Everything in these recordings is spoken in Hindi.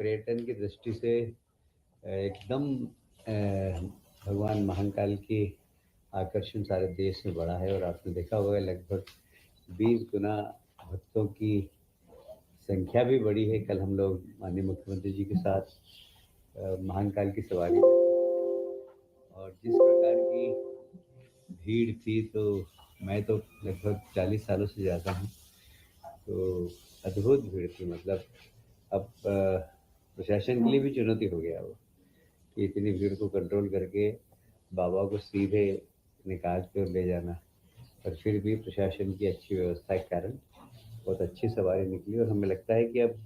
पर्यटन की दृष्टि से एकदम भगवान महाकाल की आकर्षण सारे देश में बढ़ा है और आपने देखा होगा लगभग 20 गुना भक्तों की संख्या भी बढ़ी है। कल हम लोग माननीय मुख्यमंत्री जी के साथ महाकाल की सवारी में थे और जिस प्रकार की भीड़ थी तो मैं तो लगभग 40 सालों से ज़्यादा हूँ, तो अद्भुत भीड़ थी। मतलब अब प्रशासन के लिए भी चुनौती हो गया वो कि इतनी भीड़ को कंट्रोल करके बाबा को सीधे निकाल कर ले जाना। पर फिर भी प्रशासन की अच्छी व्यवस्था के कारण बहुत अच्छी सवारी निकली और हमें लगता है कि अब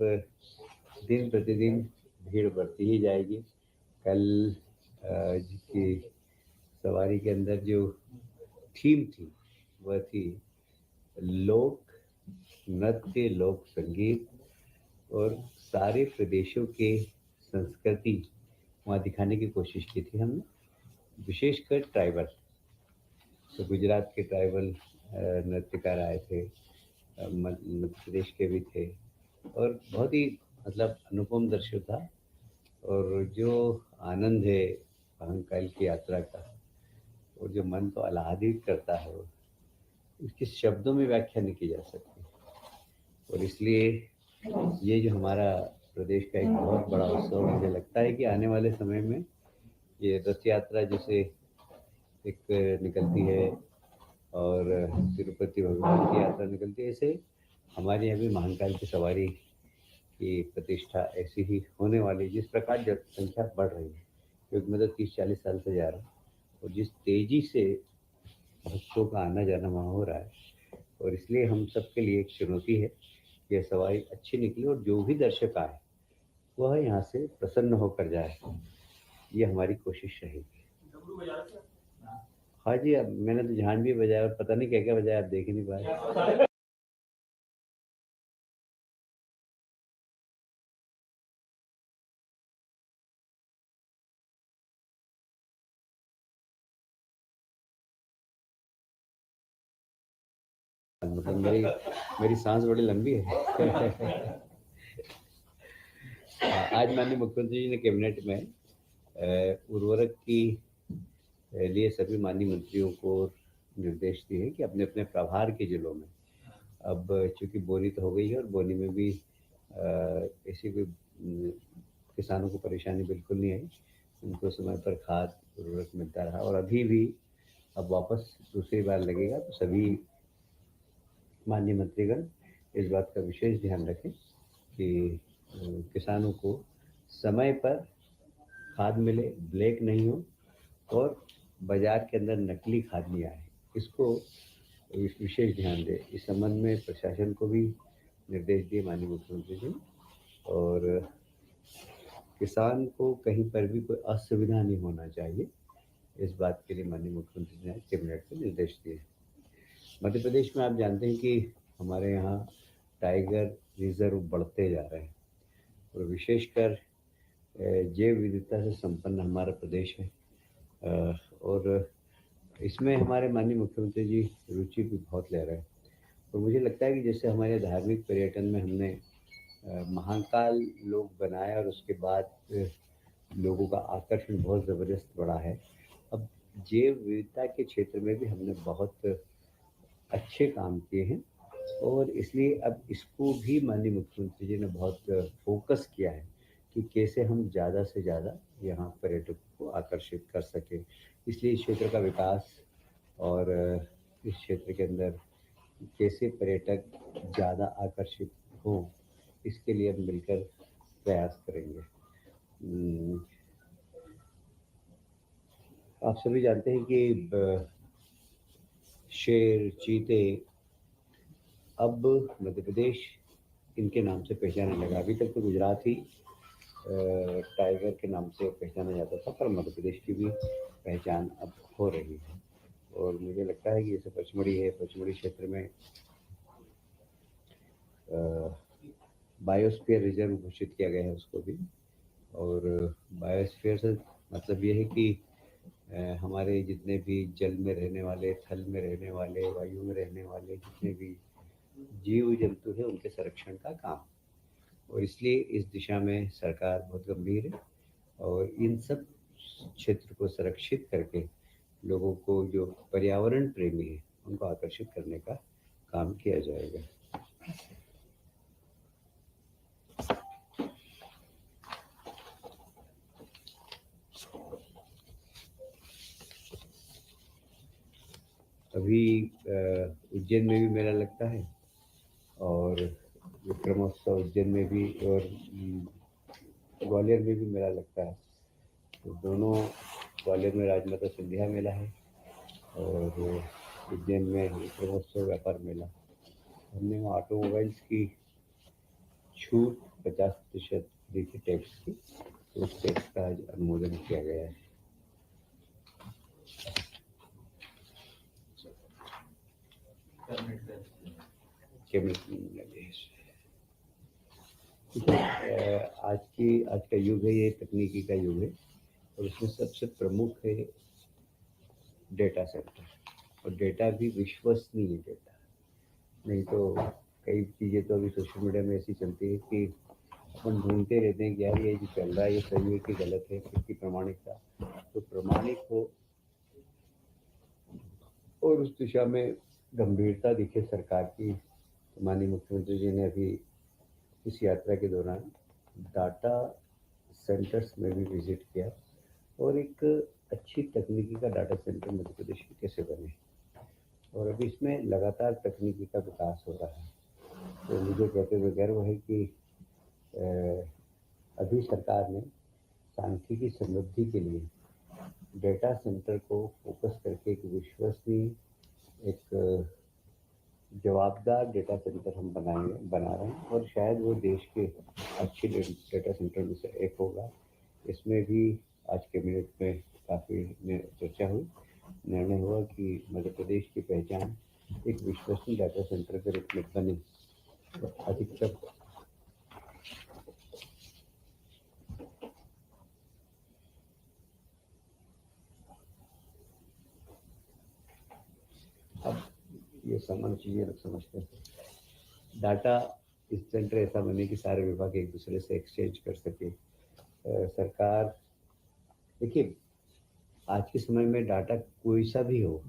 दिन प्रतिदिन भीड़ बढ़ती ही जाएगी। कल की सवारी के अंदर जो थीम थी वह थी लोक नृत्य, लोक संगीत और सारे प्रदेशों के संस्कृति वहाँ दिखाने की कोशिश की थी हमने, विशेषकर ट्राइबल। तो गुजरात के ट्राइबल नृत्यकार आए थे, मध्य प्रदेश के भी थे और बहुत ही मतलब अनुपम दृश्य था। और जो आनंद है महाकाल की यात्रा का और जो मन को आह्लादित करता है वो इसके शब्दों में व्याख्या नहीं की जा सकती। और इसलिए ये जो हमारा प्रदेश का एक बहुत बड़ा उत्सव, मुझे लगता है कि आने वाले समय में ये रथ यात्रा जैसे एक निकलती है और तिरुपति भगवान की यात्रा निकलती है, ऐसे हमारे यहाँ भी महाकाल की सवारी की प्रतिष्ठा ऐसी ही होने वाली है। जिस प्रकार जनसंख्या बढ़ रही है, क्योंकि मैं तो 30-40 साल से जा रहा हूँ और जिस तेजी से भक्तों का आना जाना वहाँ हो रहा है, और इसलिए हम सबके लिए एक चुनौती है कि यह सवारी अच्छी निकले और जो भी दर्शक आए वह यहाँ से प्रसन्न होकर जाए, ये हमारी कोशिश रहेगी। हाँ जी, अब मैंने तो झांझ भी बजाया और पता नहीं क्या क्या बजाया, आप देख ही नहीं पाए। मतलब मेरी सांस बड़ी लंबी है। आज माननीय मुख्यमंत्री जी ने कैबिनेट में उर्वरक की लिए सभी माननीय मंत्रियों को निर्देश दिए कि अपने अपने प्रभार के जिलों में, अब चूंकि बोनी तो हो गई है और बोनी में भी ऐसी कोई किसानों को परेशानी बिल्कुल नहीं आई, उनको समय पर खाद उर्वरक मिलता रहा और अभी भी अब वापस दूसरी बार लगेगा। तो सभी माननीय मंत्रीगण इस बात का विशेष ध्यान रखें कि किसानों को समय पर खाद मिले, ब्लैक नहीं हो और बाजार के अंदर नकली खाद नहीं आए, इसको विशेष ध्यान दें। इस संबंध में प्रशासन को भी निर्देश दिए माननीय मुख्यमंत्री जी। और किसान को कहीं पर भी कोई असुविधा नहीं होना चाहिए, इस बात के लिए माननीय मुख्यमंत्री जी ने कैबिनेट को निर्देश दिए। मध्य प्रदेश में आप जानते हैं कि हमारे यहाँ टाइगर रिजर्व बढ़ते जा रहे हैं और विशेषकर जैव विविधता से संपन्न हमारा प्रदेश है और इसमें हमारे माननीय मुख्यमंत्री जी रुचि भी बहुत ले रहे हैं। और मुझे लगता है कि जैसे हमारे धार्मिक पर्यटन में हमने महाकाल लोक बनाया और उसके बाद लोगों का आकर्षण बहुत ज़बरदस्त बढ़ा है, अब जैव विविधता के क्षेत्र में भी हमने बहुत अच्छे काम किए हैं और इसलिए अब इसको भी माननीय मुख्यमंत्री जी ने बहुत फोकस किया है कि कैसे हम ज़्यादा से ज़्यादा यहाँ पर्यटकों को आकर्षित कर सकें। इसलिए इस क्षेत्र का विकास और इस क्षेत्र के अंदर कैसे पर्यटक ज़्यादा आकर्षित हों, इसके लिए हम मिलकर प्रयास करेंगे। आप सभी जानते हैं कि शेर, चीते अब मध्य प्रदेश इनके नाम से पहचानने लगा। अभी तक तो गुजरात ही टाइगर के नाम से पहचाना जाता था, पर मध्य प्रदेश की भी पहचान अब हो रही है। और मुझे लगता है कि जैसे पचमढ़ी है, पचमढ़ी क्षेत्र में बायोस्फीयर रिजर्व घोषित किया गया है उसको भी। और बायोस्फीयर से मतलब ये है कि हमारे जितने भी जल में रहने वाले, थल में रहने वाले, वायु में रहने वाले जितने भी जीव जंतु हैं उनके संरक्षण का काम। और इसलिए इस दिशा में सरकार बहुत गंभीर है और इन सब क्षेत्र को संरक्षित करके लोगों को जो पर्यावरण प्रेमी है उनको आकर्षित करने का काम किया जाएगा। अभी उज्जैन में भी मेला लगता है और विक्रमोत्सव उज्जैन में भी और ग्वालियर में भी मेला लगता है। तो दोनों, ग्वालियर में राजमाता सिंधिया मेला है और उज्जैन में विक्रमोत्सव व्यापार मेला। हमने वहाँ ऑटोमोबाइल्स की छूट 50% दी थी टैक्स की, तो उस टैक्स का आज अनुमोदन किया गया है। आज का युग है, ये तकनीकी का युग है और उसमें सबसे प्रमुख है डेटा सेंटर, और डेटा भी विश्वसनीय डेटा। नहीं तो कई चीज़ें तो अभी सोशल मीडिया में ऐसी चलती है कि अपन ढूंढते रहते हैं कि यार ये जो चल रहा है ये सही है कि गलत है, किसकी प्रामाणिकता, तो प्रमाणिक हो और उस दिशा में गंभीरता दिखे सरकार की। तो माननीय मुख्यमंत्री जी ने अभी इस यात्रा के दौरान डाटा सेंटर्स में भी विजिट किया और एक अच्छी तकनीकी का डाटा सेंटर मध्य प्रदेश में कैसे बने, और अभी इसमें लगातार तकनीकी का विकास हो रहा है। तो मुझे कहते हुए गर्व है कि अभी सरकार ने सांख्यिकी समृद्धि के लिए डेटा सेंटर को फोकस करके एक विश्वसनीय, एक जवाबदार डेटा सेंटर हम बना रहे हैं और शायद वो देश के अच्छे डेटा सेंटर में से एक होगा। इसमें भी आज कैबिनेट में काफ़ी चर्चा हुई, निर्णय हुआ कि मध्य प्रदेश की पहचान एक विश्वसनीय डाटा सेंटर के रूप में बने। तो अधिकतर अब ये सामान्य चीज़ें लोग समझते हैं। डाटा इस सेंटर ऐसा बने कि सारे विभाग एक दूसरे से एक्सचेंज कर सके। सरकार, देखिए आज के समय में डाटा कोई सा भी हो,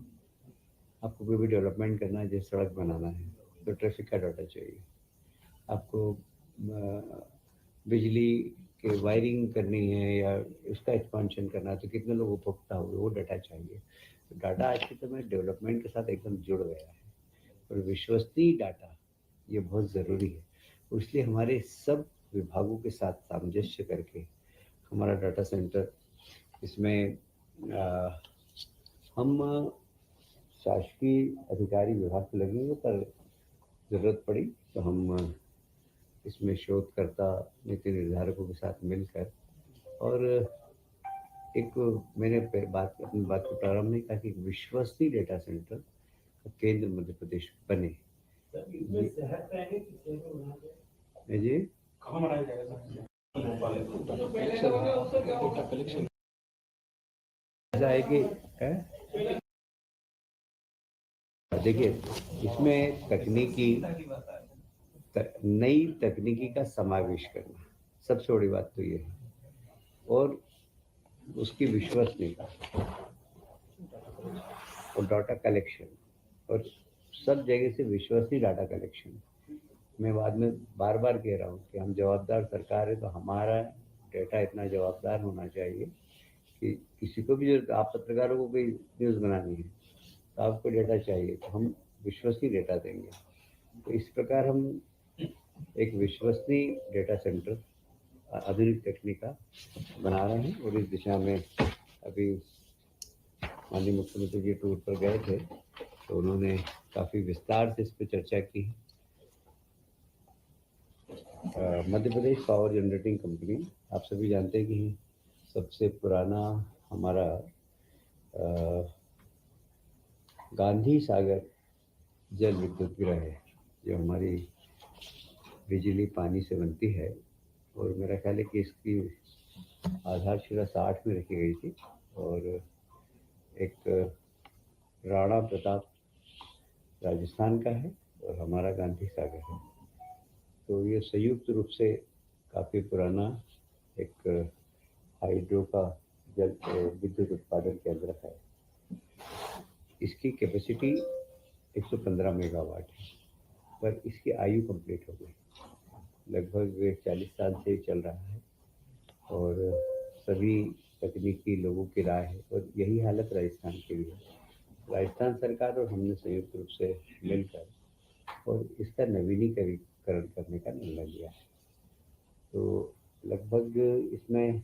आपको कोई भी डेवलपमेंट करना है, जैसे सड़क बनाना है तो ट्रैफिक का डाटा चाहिए, आपको बिजली के वायरिंग करनी है या उसका एक्सपांशन करना है तो कितने लोग उपभोक्ता होंगे, वो डाटा चाहिए। तो डाटा आज के समय डेवलपमेंट के साथ एकदम जुड़ गया है और विश्वसनीय डाटा ये बहुत ज़रूरी है। इसलिए हमारे सब विभागों के साथ सामंजस्य करके हमारा डाटा सेंटर, इसमें हम शासकीय अधिकारी विभाग से लगेंगे, पर ज़रूरत पड़ी तो हम इसमें शोधकर्ता, नीति निर्धारकों के साथ मिलकर, और एक मैंने अपनी बात को प्रारंभ में कहा कि विश्वसनीय डेटा सेंटर केंद्र मध्य प्रदेश बने। जी ऐसा है कि देखिए इसमें नई तकनीकी का समावेश करना सबसे बड़ी बात तो ये है, और उसकी विश्वसनीयता और डाटा कलेक्शन, और सब जगह से विश्वसनीय डाटा कलेक्शन। मैं बाद में बार बार कह रहा हूँ कि हम जवाबदार सरकार है, तो हमारा डेटा इतना जवाबदार होना चाहिए कि किसी को भी, जो आप पत्रकारों को कोई न्यूज़ बनानी है तो आपको डेटा चाहिए, तो हम विश्वसनीय डेटा देंगे। तो इस प्रकार हम एक विश्वसनीय डेटा सेंटर आधुनिक तकनीक का बना रहे हैं, और इस दिशा में अभी माननीय मुख्यमंत्री जी टूर पर गए थे तो उन्होंने काफ़ी विस्तार से इस पर चर्चा की। Madhya Pradesh power generating company, आप सभी जानते हैं कि सबसे पुराना हमारा गांधी सागर जल विद्युत गृह है, जो हमारी बिजली पानी से बनती है, और मेरा ख्याल है कि इसकी आधारशिला 60 में रखी गई थी, और एक राणा प्रताप राजस्थान का है और हमारा गांधी सागर है। तो ये संयुक्त रूप से काफ़ी पुराना एक हाइड्रो का जल विद्युत उत्पादन केंद्र है। इसकी कैपेसिटी 115 मेगावाट है, पर इसकी आयु कंप्लीट हो गई, लगभग 40 साल से चल रहा है और सभी तकनीकी लोगों की राय है और यही हालत राजस्थान की भी है। राजस्थान सरकार और हमने संयुक्त रूप से मिलकर और इसका नवीनीकरण करने का निर्णय लिया है। तो लगभग इसमें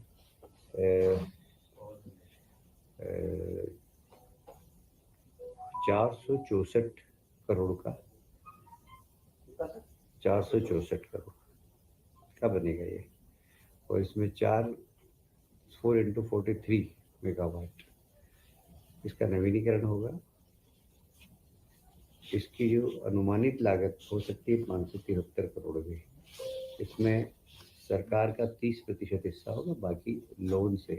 464 करोड़ का 464 करोड़ का बनेगा ये, और इसमें 4 × 43 मेगावाट इसका नवीनीकरण होगा। इसकी जो अनुमानित लागत हो सकती है 573 करोड़ की। इसमें सरकार का 30% हिस्सा होगा, बाकी लोन से